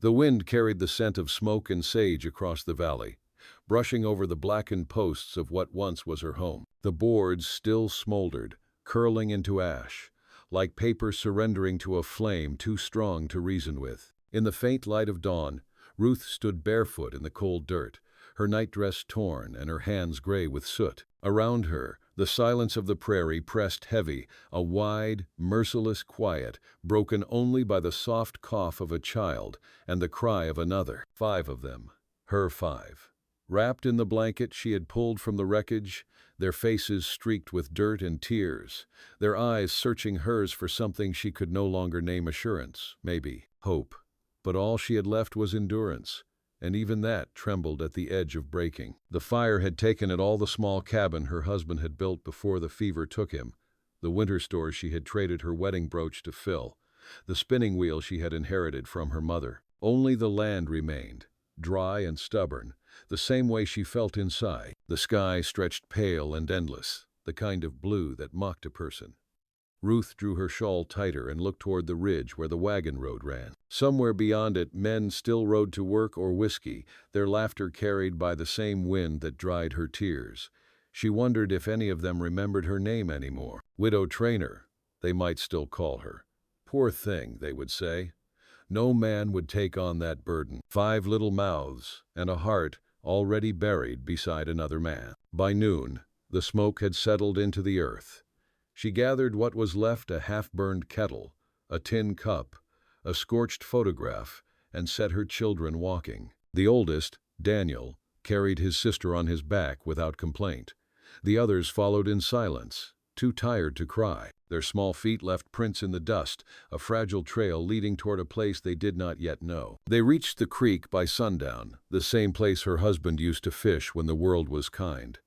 The wind carried the scent of smoke and sage across the valley, brushing over the blackened posts of what once was her home. The boards still smoldered, curling into ash, like paper surrendering to a flame too strong to reason with. In the faint light of dawn, Ruth stood barefoot in the cold dirt, her nightdress torn and her hands gray with soot. Around her, the silence of the prairie pressed heavy, a wide, merciless quiet, broken only by the soft cough of a child and the cry of another. 5 of them. Her 5. Wrapped in the blanket she had pulled from the wreckage, their faces streaked with dirt and tears, their eyes searching hers for something she could no longer name assurance, maybe hope. But all she had left was endurance, and even that trembled at the edge of breaking. The fire had taken at all the small cabin her husband had built before the fever took him, the winter stores she had traded her wedding brooch to fill, the spinning wheel she had inherited from her mother. Only the land remained, dry and stubborn, the same way she felt inside. The sky stretched pale and endless, the kind of blue that mocked a person. Ruth drew her shawl tighter and looked toward the ridge where the wagon road ran. Somewhere beyond it, men still rode to work or whiskey, their laughter carried by the same wind that dried her tears. She wondered if any of them remembered her name anymore. Widow Trainer, they might still call her. Poor thing, they would say. No man would take on that burden. 5 little mouths and a heart already buried beside another man. By noon, the smoke had settled into the earth. She gathered what was left: a half-burned kettle, a tin cup, a scorched photograph, and set her children walking. The oldest, Daniel, carried his sister on his back without complaint. The others followed in silence, too tired to cry. Their small feet left prints in the dust, a fragile trail leading toward a place they did not yet know. They reached the creek by sundown, the same place her husband used to fish when the world was kind.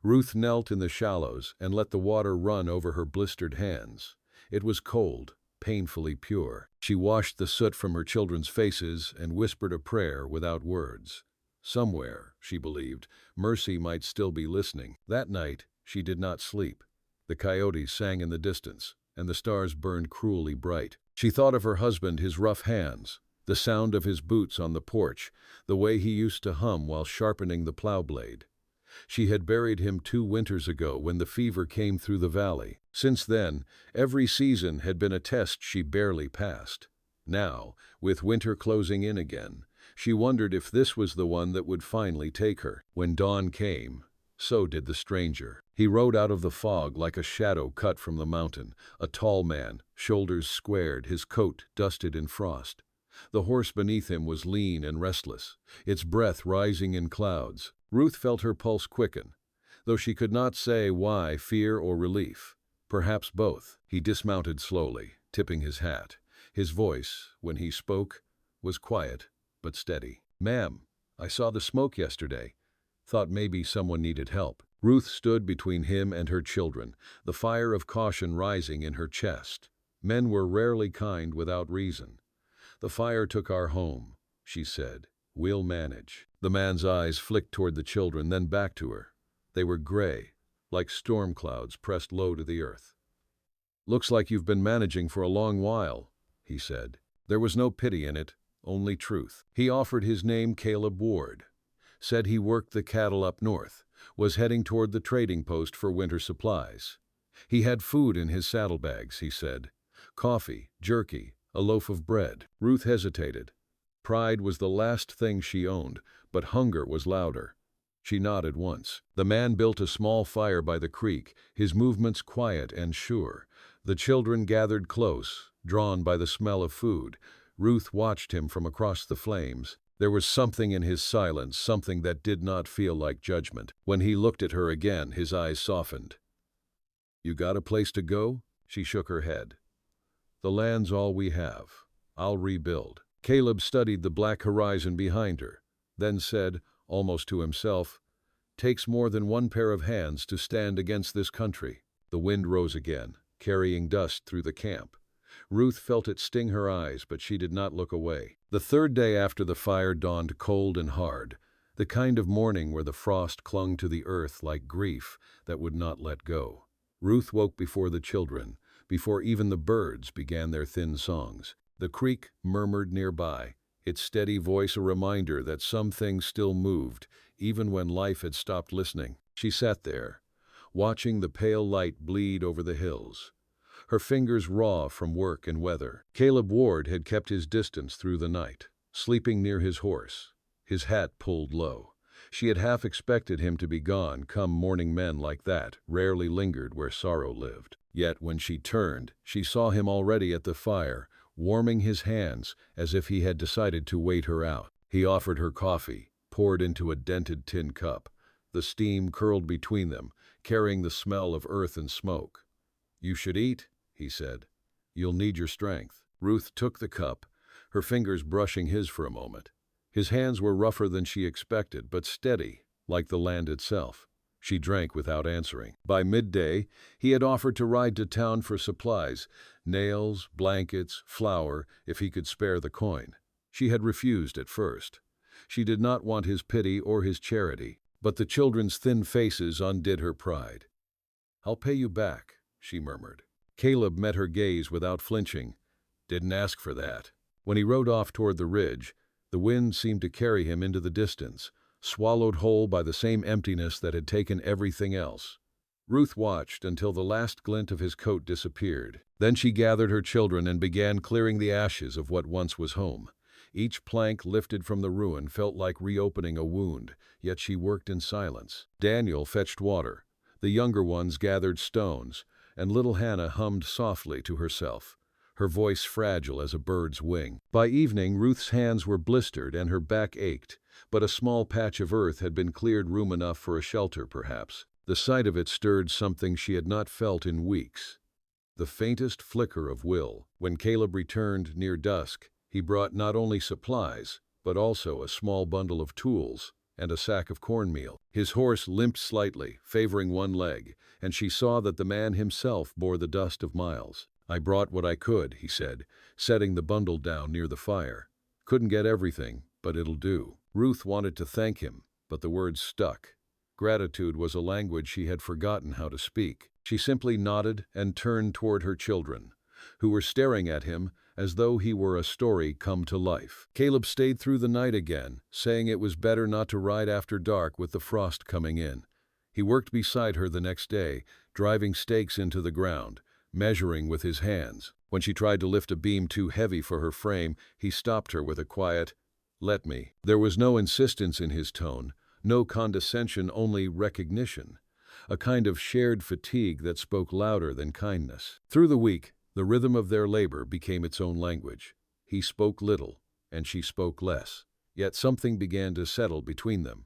Ruth knelt in the shallows and let the water run over her blistered hands. It was cold, painfully pure. She washed the soot from her children's faces and whispered a prayer without words. Somewhere, she believed, mercy might still be listening. That night, she did not sleep. The coyotes sang in the distance, and the stars burned cruelly bright. She thought of her husband, his rough hands, the sound of his boots on the porch, the way he used to hum while sharpening the plow blade. She had buried him 2 winters ago when the fever came through the valley. Since then, every season had been a test she barely passed. Now, with winter closing in again, she wondered if this was the one that would finally take her. When dawn came, so did the stranger. He rode out of the fog like a shadow cut from the mountain, a tall man, shoulders squared, his coat dusted in frost. The horse beneath him was lean and restless, its breath rising in clouds. Ruth felt her pulse quicken, though she could not say why, fear or relief. Perhaps both. He dismounted slowly, tipping his hat. His voice, when he spoke, was quiet but steady. "Ma'am, I saw the smoke yesterday. Thought maybe someone needed help." Ruth stood between him and her children, the fire of caution rising in her chest. Men were rarely kind without reason. "The fire took our home," she said. "We'll manage." The man's eyes flicked toward the children, then back to her. They were gray, like storm clouds pressed low to the earth. "Looks like you've been managing for a long while," he said. There was no pity in it, only truth. He offered his name, Caleb Ward. Said he worked the cattle up north, was heading toward the trading post for winter supplies. He had food in his saddlebags, he said. Coffee, jerky, a loaf of bread. Ruth hesitated. Pride was the last thing she owned, but hunger was louder. She nodded once. The man built a small fire by the creek, his movements quiet and sure. The children gathered close, drawn by the smell of food. Ruth watched him from across the flames. There was something in his silence, something that did not feel like judgment. When he looked at her again, his eyes softened. "You got a place to go?" She shook her head. "The land's all we have. I'll rebuild." Caleb studied the black horizon behind her, then said, almost to himself, "Takes more than one pair of hands to stand against this country." The wind rose again, carrying dust through the camp. Ruth felt it sting her eyes, but she did not look away. The 3rd day after the fire dawned cold and hard, the kind of morning where the frost clung to the earth like grief that would not let go. Ruth woke before the children, before even the birds began their thin songs. The creek murmured nearby, its steady voice a reminder that some things still moved, even when life had stopped listening. She sat there, watching the pale light bleed over the hills, her fingers raw from work and weather. Caleb Ward had kept his distance through the night, sleeping near his horse, his hat pulled low. She had half expected him to be gone come morning. Men like that rarely lingered where sorrow lived. Yet when she turned, she saw him already at the fire, warming his hands as if he had decided to wait her out. He offered her coffee, poured into a dented tin cup. The steam curled between them, carrying the smell of earth and smoke. "You should eat," he said. "You'll need your strength." Ruth took the cup, her fingers brushing his for a moment. His hands were rougher than she expected, but steady, like the land itself. She drank without answering. By midday, he had offered to ride to town for supplies, nails, blankets, flour, if he could spare the coin. She had refused at first. She did not want his pity or his charity, but the children's thin faces undid her pride. "I'll pay you back," she murmured. Caleb met her gaze without flinching. "Didn't ask for that." When he rode off toward the ridge, the wind seemed to carry him into the distance, swallowed whole by the same emptiness that had taken everything else. Ruth watched until the last glint of his coat disappeared. Then she gathered her children and began clearing the ashes of what once was home. Each plank lifted from the ruin felt like reopening a wound, yet she worked in silence. Daniel fetched water. The younger ones gathered stones, and little Hannah hummed softly to herself, her voice fragile as a bird's wing. By evening, Ruth's hands were blistered and her back ached, but a small patch of earth had been cleared, room enough for a shelter, perhaps. The sight of it stirred something she had not felt in weeks. The faintest flicker of will. When Caleb returned near dusk, he brought not only supplies, but also a small bundle of tools and a sack of cornmeal. His horse limped slightly, favoring one leg, and she saw that the man himself bore the dust of miles. "I brought what I could," he said, setting the bundle down near the fire. "Couldn't get everything, but it'll do." Ruth wanted to thank him, but the words stuck. Gratitude was a language she had forgotten how to speak. She simply nodded and turned toward her children, who were staring at him as though he were a story come to life. Caleb stayed through the night again, saying it was better not to ride after dark with the frost coming in. He worked beside her the next day, driving stakes into the ground, measuring with his hands. When she tried to lift a beam too heavy for her frame, he stopped her with a quiet, "Let me." There was no insistence in his tone, no condescension, only recognition, a kind of shared fatigue that spoke louder than kindness. Through the week, the rhythm of their labor became its own language. He spoke little, and she spoke less. Yet something began to settle between them,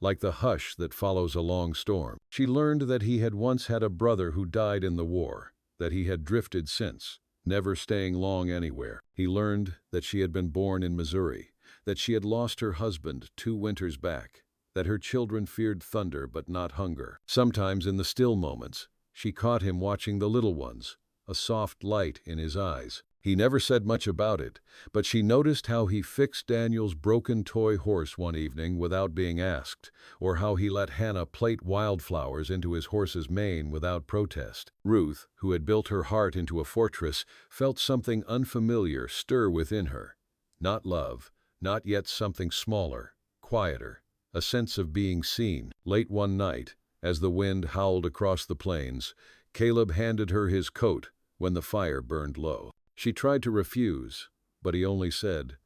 like the hush that follows a long storm. She learned that he had once had a brother who died in the war, that he had drifted since, never staying long anywhere. He learned that she had been born in Missouri, that she had lost her husband 2 winters back, that her children feared thunder but not hunger. Sometimes in the still moments, she caught him watching the little ones, a soft light in his eyes. He never said much about it, but she noticed how he fixed Daniel's broken toy horse one evening without being asked, or how he let Hannah plait wildflowers into his horse's mane without protest. Ruth, who had built her heart into a fortress, felt something unfamiliar stir within her. Not love, not yet something smaller, quieter, a sense of being seen. Late one night, as the wind howled across the plains, Caleb handed her his coat when the fire burned low. She tried to refuse, but he only said,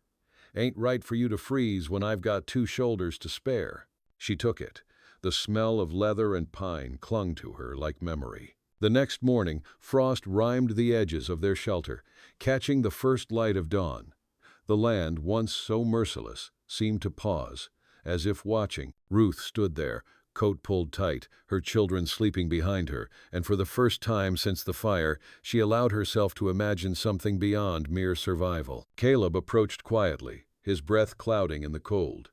"Ain't right for you to freeze when I've got 2 shoulders to spare." She took it. The smell of leather and pine clung to her like memory. The next morning, frost rimed the edges of their shelter, catching the first light of dawn. The land, once so merciless, seemed to pause, as if watching. Ruth stood there, coat pulled tight, her children sleeping behind her, and for the first time since the fire, she allowed herself to imagine something beyond mere survival. Caleb approached quietly, his breath clouding in the cold.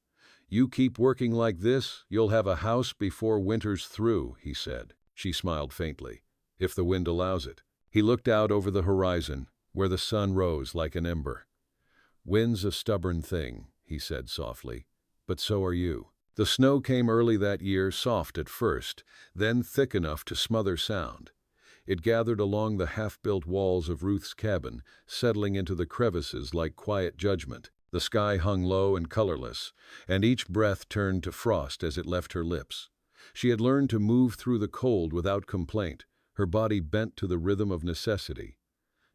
"You keep working like this, you'll have a house before winter's through," he said. She smiled faintly. "If the wind allows it." He looked out over the horizon, where the sun rose like an ember. "Wind's a stubborn thing," he said softly, "but so are you." The snow came early that year, soft at first, then thick enough to smother sound. It gathered along the half-built walls of Ruth's cabin, settling into the crevices like quiet judgment. The sky hung low and colorless, and each breath turned to frost as it left her lips. She had learned to move through the cold without complaint, her body bent to the rhythm of necessity.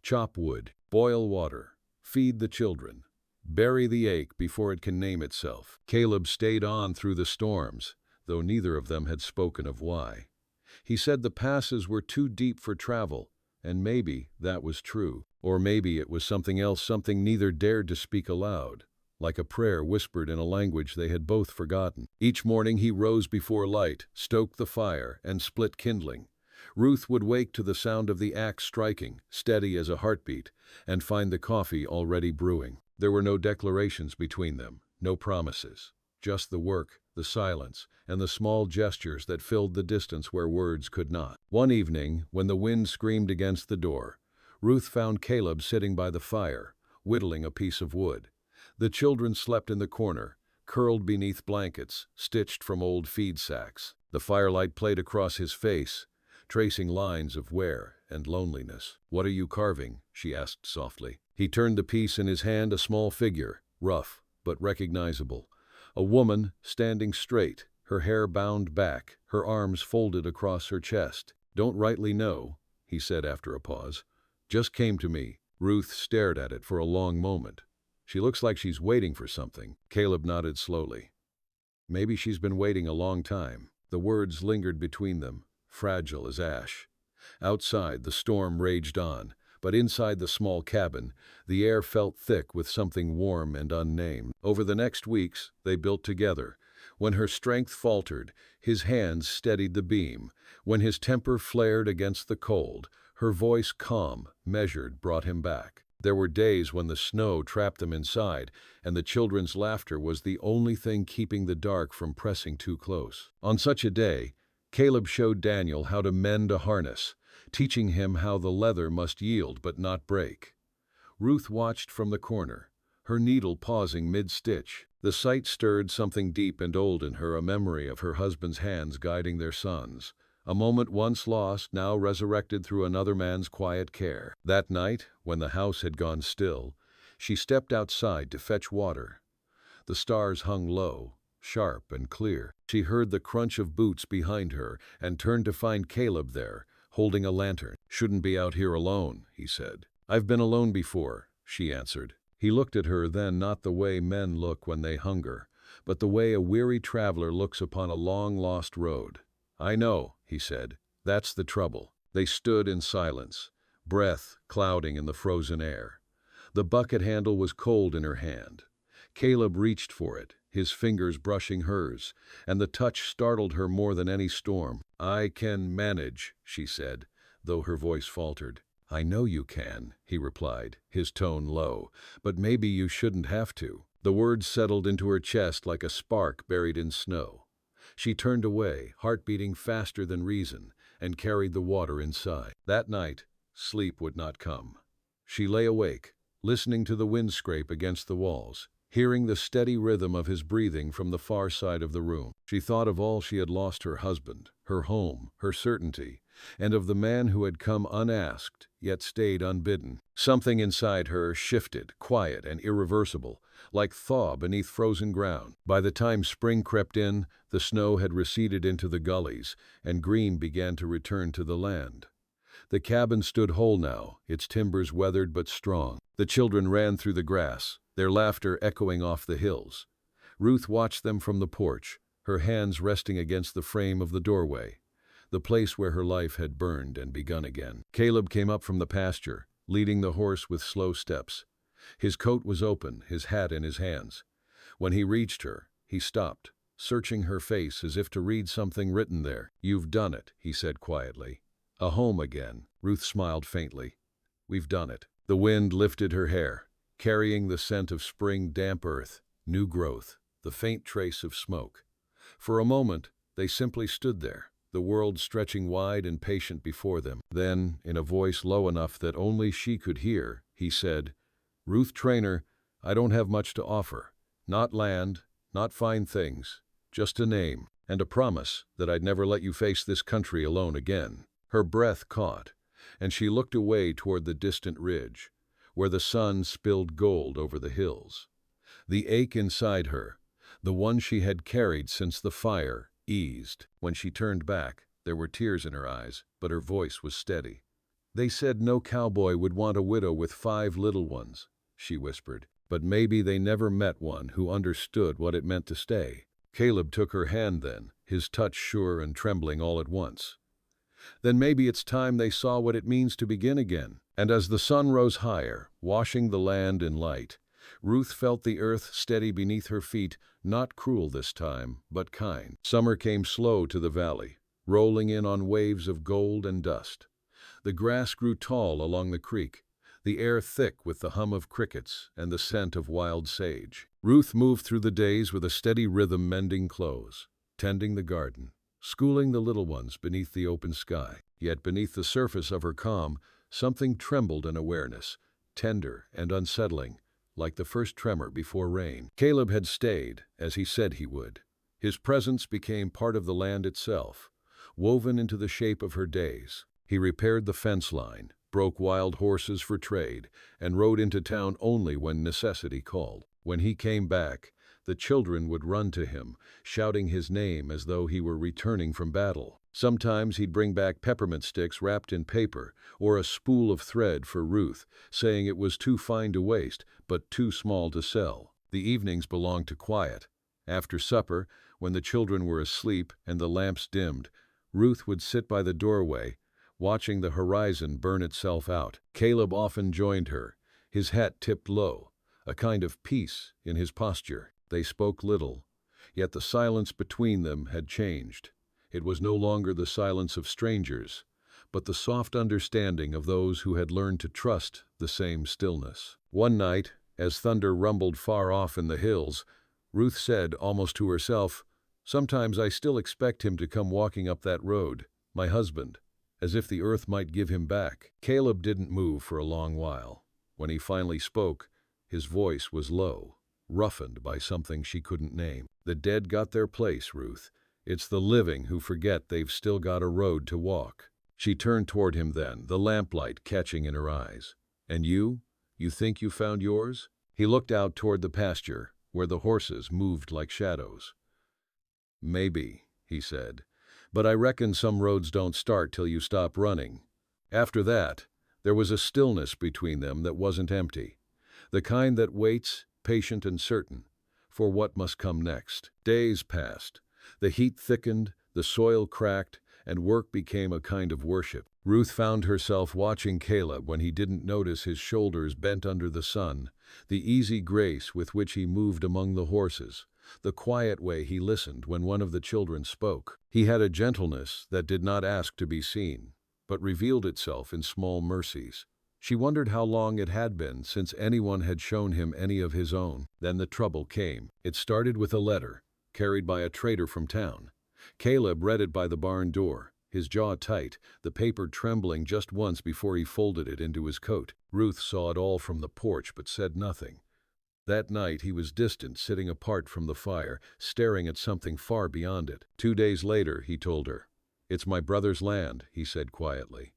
Chop wood, boil water, feed the children, bury the ache before it can name itself. Caleb stayed on through the storms, though neither of them had spoken of why. He said the passes were too deep for travel, and maybe that was true. Or maybe it was something else, something neither dared to speak aloud, like a prayer whispered in a language they had both forgotten. Each morning he rose before light, stoked the fire, and split kindling. Ruth would wake to the sound of the axe striking, steady as a heartbeat, and find the coffee already brewing. There were no declarations between them, no promises. Just the work, the silence, and the small gestures that filled the distance where words could not. One evening, when the wind screamed against the door, Ruth found Caleb sitting by the fire, whittling a piece of wood. The children slept in the corner, curled beneath blankets, stitched from old feed sacks. The firelight played across his face, tracing lines of wear and loneliness. "What are you carving?" she asked softly. He turned the piece in his hand, a small figure, rough but recognizable. A woman standing straight, her hair bound back, her arms folded across her chest. "Don't rightly know," he said after a pause. "Just came to me." Ruth stared at it for a long moment. "She looks like she's waiting for something." Caleb nodded slowly. "Maybe she's been waiting a long time." The words lingered between them, fragile as ash. Outside, the storm raged on, but inside the small cabin, the air felt thick with something warm and unnamed. Over the next weeks, they built together. When her strength faltered, his hands steadied the beam. When his temper flared against the cold, her voice, calm, measured, brought him back. There were days when the snow trapped them inside, and the children's laughter was the only thing keeping the dark from pressing too close. On such a day, Caleb showed Daniel how to mend a harness, teaching him how the leather must yield but not break. Ruth watched from the corner, her needle pausing mid-stitch. The sight stirred something deep and old in her, a memory of her husband's hands guiding their sons. A moment once lost, now resurrected through another man's quiet care. That night, when the house had gone still, she stepped outside to fetch water. The stars hung low, sharp and clear. She heard the crunch of boots behind her and turned to find Caleb there, holding a lantern. "Shouldn't be out here alone," he said. "I've been alone before," she answered. He looked at her then, not the way men look when they hunger, but the way a weary traveler looks upon a long-lost road. "I know," he said. "That's the trouble." They stood in silence, breath clouding in the frozen air. The bucket handle was cold in her hand. Caleb reached for it, his fingers brushing hers, and the touch startled her more than any storm. "I can manage," she said, though her voice faltered. "I know you can," he replied, his tone low, "but maybe you shouldn't have to." The words settled into her chest like a spark buried in snow. She turned away, heart beating faster than reason, and carried the water inside. That night, sleep would not come. She lay awake, listening to the wind scrape against the walls, hearing the steady rhythm of his breathing from the far side of the room. She thought of all she had lost: her husband, her home, her certainty, and of the man who had come unasked, yet stayed unbidden. Something inside her shifted, quiet and irreversible, like thaw beneath frozen ground. By the time spring crept in, the snow had receded into the gullies, and green began to return to the land. The cabin stood whole now, its timbers weathered but strong. The children ran through the grass, their laughter echoing off the hills. Ruth watched them from the porch, her hands resting against the frame of the doorway, the place where her life had burned and begun again. Caleb came up from the pasture, leading the horse with slow steps. His coat was open, his hat in his hands. When he reached her, he stopped, searching her face as if to read something written there. "You've done it," he said quietly. "A home again." Ruth smiled faintly. "We've done it." The wind lifted her hair, carrying the scent of spring, damp earth, new growth, the faint trace of smoke. For a moment, they simply stood there, the world stretching wide and patient before them. Then, in a voice low enough that only she could hear, he said, "Ruth Trainer, I don't have much to offer. Not land, not fine things, just a name, and a promise that I'd never let you face this country alone again." Her breath caught, and she looked away toward the distant ridge, where the sun spilled gold over the hills. The ache inside her, the one she had carried since the fire, eased. When she turned back, there were tears in her eyes, but her voice was steady. "They said no cowboy would want a widow with 5 little ones," she whispered. "But maybe they never met one who understood what it meant to stay." Caleb took her hand then, his touch sure and trembling all at once. "Then maybe it's time they saw what it means to begin again." And as the sun rose higher, washing the land in light, Ruth felt the earth steady beneath her feet, not cruel this time, but kind. Summer came slow to the valley, rolling in on waves of gold and dust. The grass grew tall along the creek, the air thick with the hum of crickets and the scent of wild sage. Ruth moved through the days with a steady rhythm, mending clothes, tending the garden, schooling the little ones beneath the open sky. Yet beneath the surface of her calm, something trembled in awareness, tender and unsettling, like the first tremor before rain. Caleb had stayed, as he said he would. His presence became part of the land itself, woven into the shape of her days. He repaired the fence line, broke wild horses for trade, and rode into town only when necessity called. When he came back, the children would run to him, shouting his name as though he were returning from battle. Sometimes he'd bring back peppermint sticks wrapped in paper, or a spool of thread for Ruth, saying it was too fine to waste, but too small to sell. The evenings belonged to quiet. After supper, when the children were asleep and the lamps dimmed, Ruth would sit by the doorway, watching the horizon burn itself out. Caleb often joined her, his hat tipped low, a kind of peace in his posture. They spoke little, yet the silence between them had changed. It was no longer the silence of strangers, but the soft understanding of those who had learned to trust the same stillness. One night, as thunder rumbled far off in the hills, Ruth said, almost to herself, "Sometimes I still expect him to come walking up that road, my husband, as if the earth might give him back." Caleb didn't move for a long while. When he finally spoke, his voice was low, roughened by something she couldn't name. "The dead got their place, Ruth. It's the living who forget they've still got a road to walk." She turned toward him then, the lamplight catching in her eyes. "And you? You think you found yours?" He looked out toward the pasture, where the horses moved like shadows. "Maybe," he said, "but I reckon some roads don't start till you stop running." After that, there was a stillness between them that wasn't empty, the kind that waits, patient and certain, for what must come next. Days passed. The heat thickened, the soil cracked, and work became a kind of worship. Ruth found herself watching Caleb when he didn't notice his shoulders bent under the sun, the easy grace with which he moved among the horses, the quiet way he listened when one of the children spoke. He had a gentleness that did not ask to be seen, but revealed itself in small mercies. She wondered how long it had been since anyone had shown him any of his own. Then the trouble came. It started with a letter, carried by a trader from town. Caleb read it by the barn door, his jaw tight, the paper trembling just once before he folded it into his coat. Ruth saw it all from the porch but said nothing. That night he was distant, sitting apart from the fire, staring at something far beyond it. 2 days later, he told her. "It's my brother's land," he said quietly.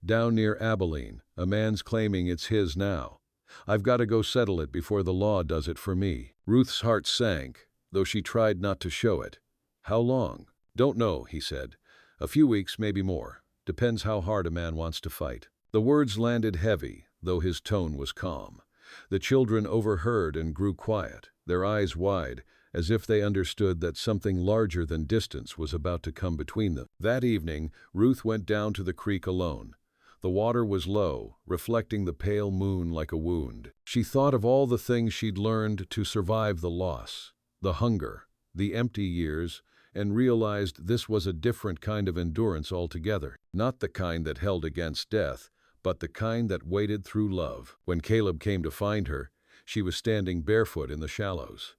"Down near Abilene, a man's claiming it's his now. I've got to go settle it before the law does it for me." Ruth's heart sank, though she tried not to show it. "How long?" "Don't know," he said. "A few weeks, maybe more. Depends how hard a man wants to fight." The words landed heavy, though his tone was calm. The children overheard and grew quiet, their eyes wide, as if they understood that something larger than distance was about to come between them. That evening, Ruth went down to the creek alone. The water was low, reflecting the pale moon like a wound. She thought of all the things she'd learned to survive the loss, the hunger, the empty years, and realized this was a different kind of endurance altogether. Not the kind that held against death, but the kind that waited through love. When Caleb came to find her, she was standing barefoot in the shallows.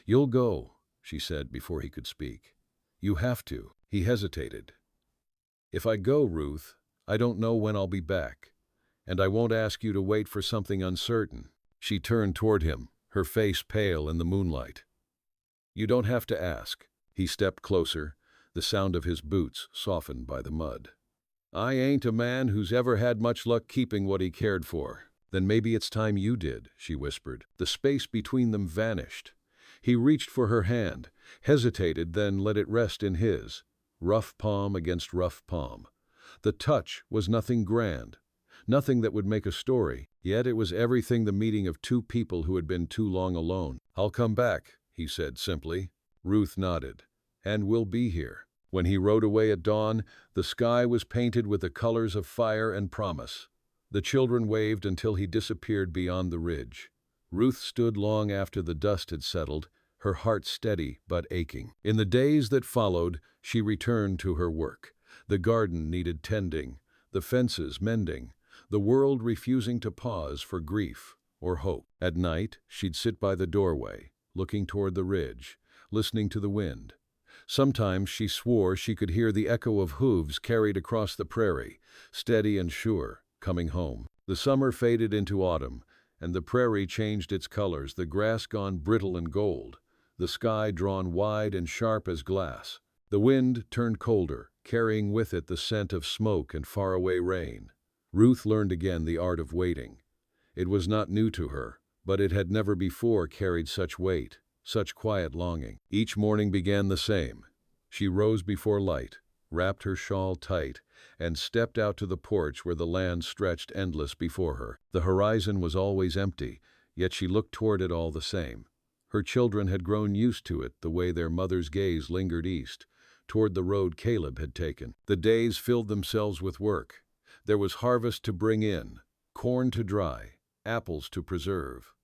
"You'll go," she said before he could speak. "You have to." He hesitated. "If I go, Ruth, I don't know when I'll be back, and I won't ask you to wait for something uncertain." She turned toward him, her face pale in the moonlight. "You don't have to ask." He stepped closer, the sound of his boots softened by the mud. "I ain't a man who's ever had much luck keeping what he cared for. "Then maybe it's time you did," she whispered. The space between them vanished. He reached for her hand, hesitated, then let it rest in his, rough palm against rough palm. The touch was nothing grand, nothing that would make a story, yet it was everything, the meeting of two people who had been too long alone. "I'll come back," he said simply. Ruth nodded. "And we'll be here." When he rode away at dawn, the sky was painted with the colors of fire and promise. The children waved until he disappeared beyond the ridge. Ruth stood long after the dust had settled, her heart steady but aching. In the days that followed, she returned to her work. The garden needed tending, the fences mending, the world refusing to pause for grief or hope. At night, she'd sit by the doorway, looking toward the ridge, listening to the wind. Sometimes she swore she could hear the echo of hooves carried across the prairie, steady and sure, coming home. The summer faded into autumn, and the prairie changed its colors, the grass gone brittle and gold, the sky drawn wide and sharp as glass. The wind turned colder, carrying with it the scent of smoke and faraway rain. Ruth learned again the art of waiting. It was not new to her, but it had never before carried such weight, such quiet longing. Each morning began the same. She rose before light, wrapped her shawl tight, and stepped out to the porch where the land stretched endless before her. The horizon was always empty, yet she looked toward it all the same. Her children had grown used to it, the way their mother's gaze lingered east, toward the road Caleb had taken. The days filled themselves with work. There was harvest to bring in, corn to dry, apples to preserve.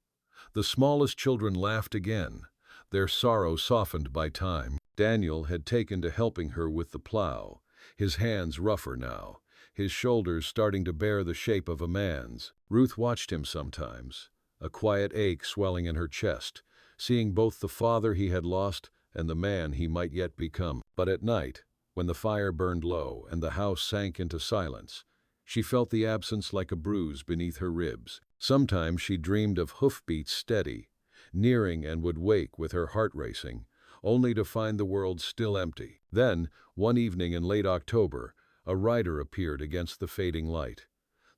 The smallest children laughed again, their sorrow softened by time. Daniel had taken to helping her with the plow, his hands rougher now, his shoulders starting to bear the shape of a man's. Ruth watched him sometimes, a quiet ache swelling in her chest, seeing both the father he had lost and the man he might yet become. But at night, when the fire burned low and the house sank into silence, she felt the absence like a bruise beneath her ribs. Sometimes she dreamed of hoofbeats steady, nearing, and would wake with her heart racing, only to find the world still empty. Then, one evening in late October, a rider appeared against the fading light.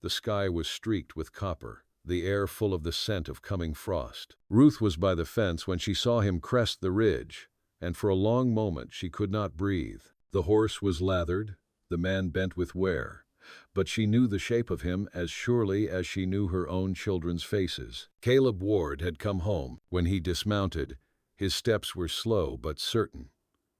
The sky was streaked with copper, the air full of the scent of coming frost. Ruth was by the fence when she saw him crest the ridge, and for a long moment she could not breathe. The horse was lathered, the man bent with wear, but she knew the shape of him as surely as she knew her own children's faces. Caleb Ward had come home. When he dismounted, his steps were slow but certain.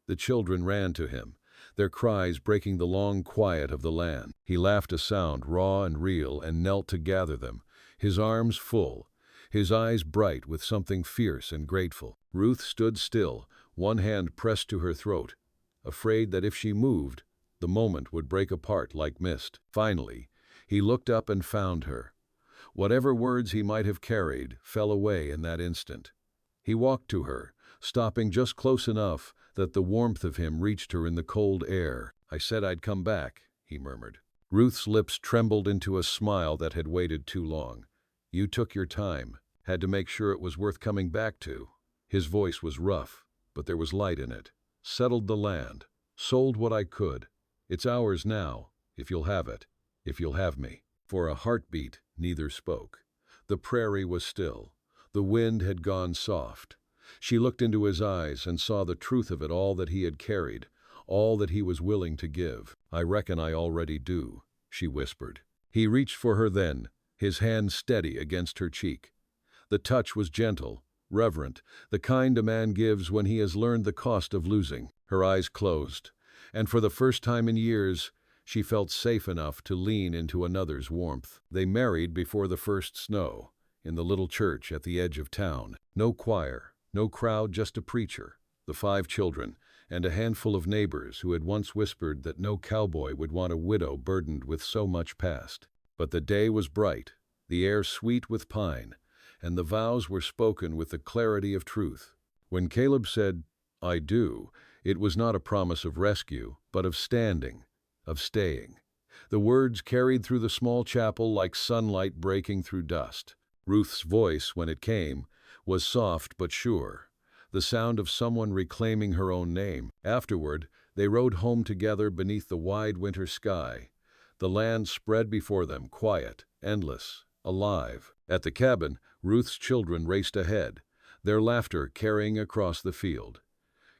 The children ran to him, their cries breaking the long quiet of the land. He laughed a sound raw and real and knelt to gather them, his arms full, his eyes bright with something fierce and grateful. Ruth stood still, one hand pressed to her throat, afraid that if she moved, the moment would break apart like mist. Finally, he looked up and found her. Whatever words he might have carried fell away in that instant. He walked to her, stopping just close enough that the warmth of him reached her in the cold air. "I said I'd come back," he murmured. Ruth's lips trembled into a smile that had waited too long. "You took your time, had to make sure it was worth coming back to." His voice was rough, but there was light in it. "Settled the land, sold what I could. It's ours now, if you'll have it, if you'll have me." For a heartbeat, neither spoke. The prairie was still. The wind had gone soft. She looked into his eyes and saw the truth of it, all that he had carried, all that he was willing to give. "I reckon I already do," she whispered. He reached for her then, his hand steady against her cheek. The touch was gentle, reverent, the kind a man gives when he has learned the cost of losing. Her eyes closed, and for the first time in years, she felt safe enough to lean into another's warmth. They married before the first snow, in the little church at the edge of town. No choir, no crowd, just a preacher, the 5 children, and a handful of neighbors who had once whispered that no cowboy would want a widow burdened with so much past. But the day was bright, the air sweet with pine, and the vows were spoken with the clarity of truth. When Caleb said, "I do," it was not a promise of rescue, but of standing, of staying. The words carried through the small chapel like sunlight breaking through dust. Ruth's voice, when it came, was soft but sure, the sound of someone reclaiming her own name. Afterward, they rode home together beneath the wide winter sky. The land spread before them, quiet, endless, alive. At the cabin, Ruth's children raced ahead, their laughter carrying across the field.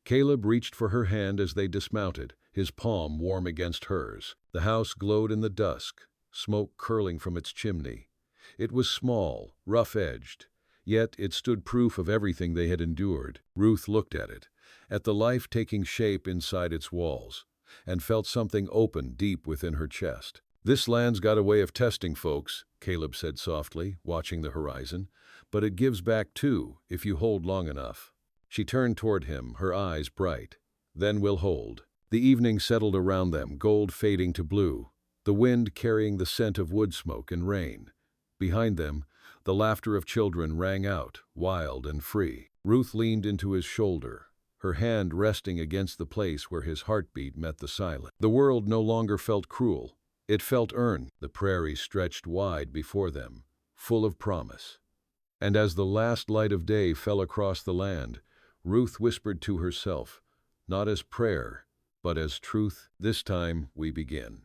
Caleb reached for her hand as they dismounted, his palm warm against hers. The house glowed in the dusk, smoke curling from its chimney. It was small, rough-edged, yet it stood proof of everything they had endured. Ruth looked at the life taking shape inside its walls, and felt something open deep within her chest. "This land's got a way of testing folks," Caleb said softly, watching the horizon, "but it gives back too, if you hold long enough." She turned toward him, her eyes bright. "Then we'll hold." The evening settled around them, gold fading to blue, the wind carrying the scent of wood smoke and rain. Behind them, the laughter of children rang out, wild and free. Ruth leaned into his shoulder, her hand resting against the place where his heartbeat met the silence. The world no longer felt cruel. It felt earned. The prairie stretched wide before them, full of promise. And as the last light of day fell across the land, Ruth whispered to herself, not as prayer, but as truth, "This time we begin."